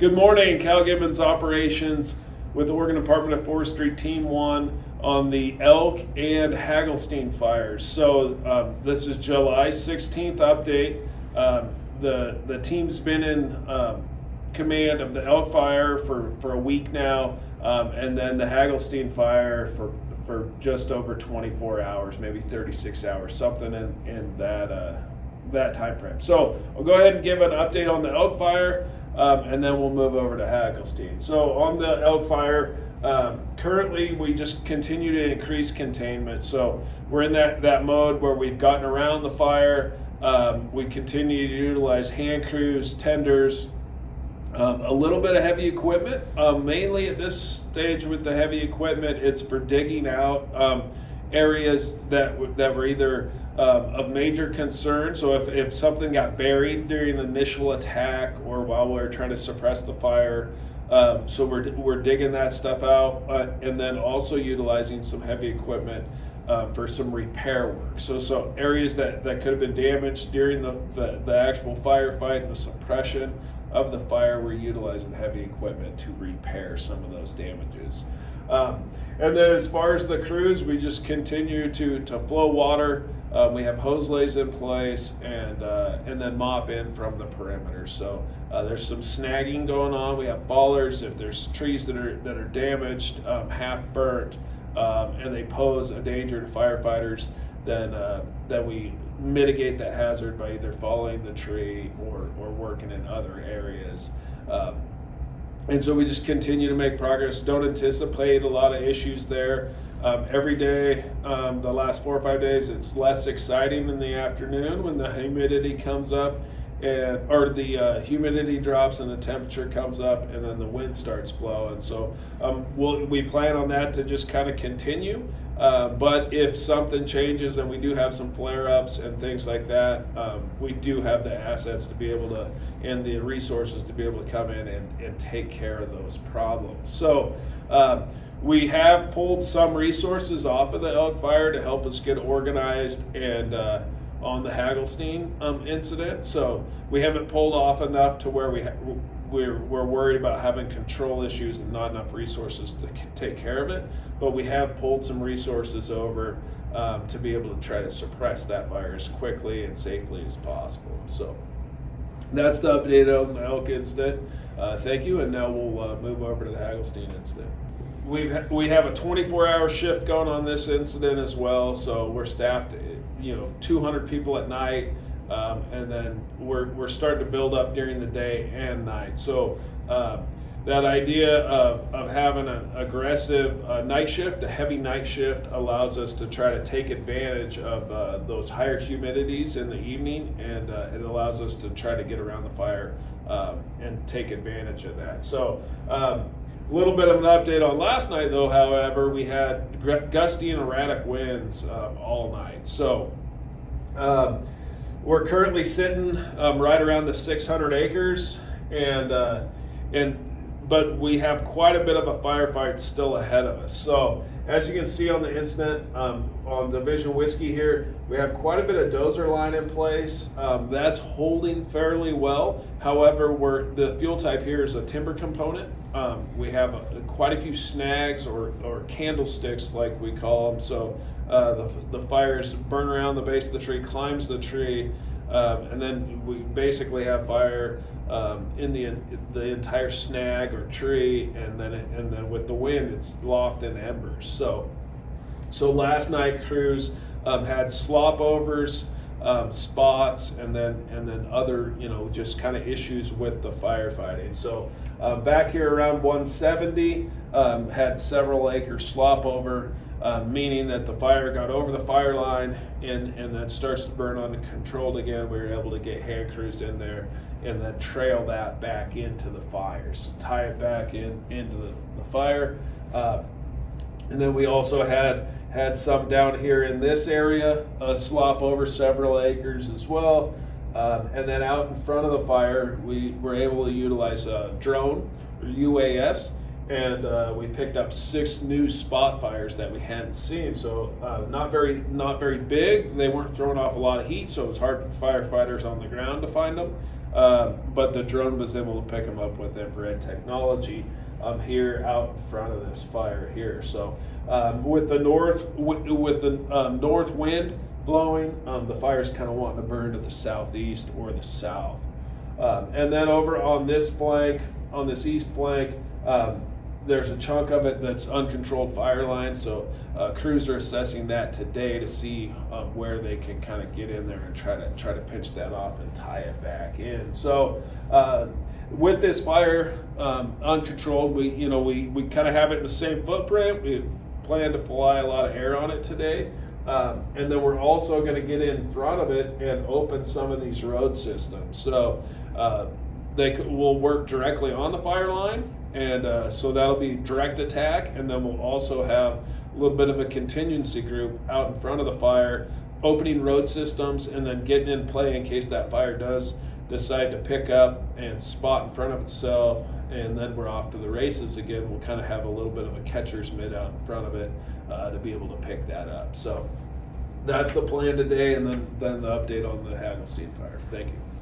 Good morning, Cal Gibbons Operations with the Oregon Department of Forestry Team 1 on the Elk and Hagelstein fires. So this is July 16th update. The team's been in command of the Elk fire for a week now, and then the Hagelstein fire for just over 24 hours, maybe 36 hours, something in that time frame. So I'll go ahead and give an update on the Elk fire. And then we'll move over to Hagelstein. So on the Elk fire, currently we just continue to increase containment. So we're in that mode where we've gotten around the fire. We continue to utilize hand crews, tenders, a little bit of heavy equipment. Mainly at this stage with the heavy equipment, it's for digging out areas that were either of major concern. So if something got buried during the initial attack or while we were trying to suppress the fire, so we're digging that stuff out, and then also utilizing some heavy equipment for some repair work. So areas that could have been damaged during the actual firefight and the suppression of the fire, we're utilizing heavy equipment to repair some of those damages. And then as far as the crews, we just continue to flow water. We have hose lays in place and then mop in from the perimeter. So there's some snagging going on. We have fallers. If there's trees that are damaged, half burnt, and they pose a danger to firefighters, then we mitigate that hazard by either falling the tree or working in other areas. And so we just continue to make progress. Don't anticipate a lot of issues there. Every day, the last 4 or 5 days, it's less exciting in the afternoon when the humidity comes up, or the humidity drops and the temperature comes up, and then the wind starts blowing. So we plan on that to just kind of continue. But if something changes and we do have some flare-ups and things like that, we do have the assets to be able to, and the resources to be able to come in and take care of those problems. So we have pulled some resources off of the Elk fire to help us get organized and on the Hagelstein incident. So we haven't pulled off enough to where we're worried about having control issues and not enough resources to take care of it, but we have pulled some resources over to be able to try to suppress that fire as quickly and safely as possible. So that's the update on the Elk incident. Thank you, and now we'll move over to the Hagelstein incident. We have a 24-hour shift going on this incident as well, so we're staffed 200 people at night. And then we're starting to build up during the day and night. So that idea of having an aggressive night shift, a heavy night shift, allows us to try to take advantage of those higher humidities in the evening, and it allows us to try to get around the fire and take advantage of that. So a little bit of an update on last night, though. However, we had gusty and erratic winds all night. So we're currently sitting right around the 600 acres, but we have quite a bit of a firefight still ahead of us. So as you can see on the incident on Division Whiskey here, we have quite a bit of dozer line in place. That's holding fairly well. However, the fuel type here is a timber component. We have quite a few snags or candlesticks, like we call them. So the fires burn around the base of the tree, climbs the tree, and then we basically have fire in the entire snag or tree, and then with the wind, it's loft in embers. So last night crews had slop overs, spots, and then other just kind of issues with the firefighting. So back here around 170 had several acres slop over, meaning that the fire got over the fire line and then starts to burn uncontrolled again. We were able to get hand crews in there and then trail that back into the fires, tie it back into the fire. And then we also had some down here in this area, slop over several acres as well. And then out in front of the fire, we were able to utilize a drone, or UAS, and we picked up 6 new spot fires that we hadn't seen. So not very big. They weren't throwing off a lot of heat, so it was hard for firefighters on the ground to find them. but the drone was able to pick them up with infrared technology here out in front of this fire here. So with the north wind blowing, the fire's kind of wanting to burn to the southeast or the south. And then over on this flank, on this east flank, there's a chunk of it that's uncontrolled fire line. So crews are assessing that today to see where they can kind of get in there and try to pinch that off and tie it back in. So with this fire uncontrolled, we kind of have it in the same footprint. We plan to fly a lot of air on it today. And then we're also going to get in front of it and open some of these road systems. So they will work directly on the fire line, and so that'll be direct attack. And then we'll also have a little bit of a contingency group out in front of the fire, opening road systems and then getting in play in case that fire does decide to pick up and spot in front of itself. And then we're off to the races again. We'll kind of have a little bit of a catcher's mitt out in front of it to be able to pick that up. So that's the plan today, and then the update on the Hagelstein fire. Thank you.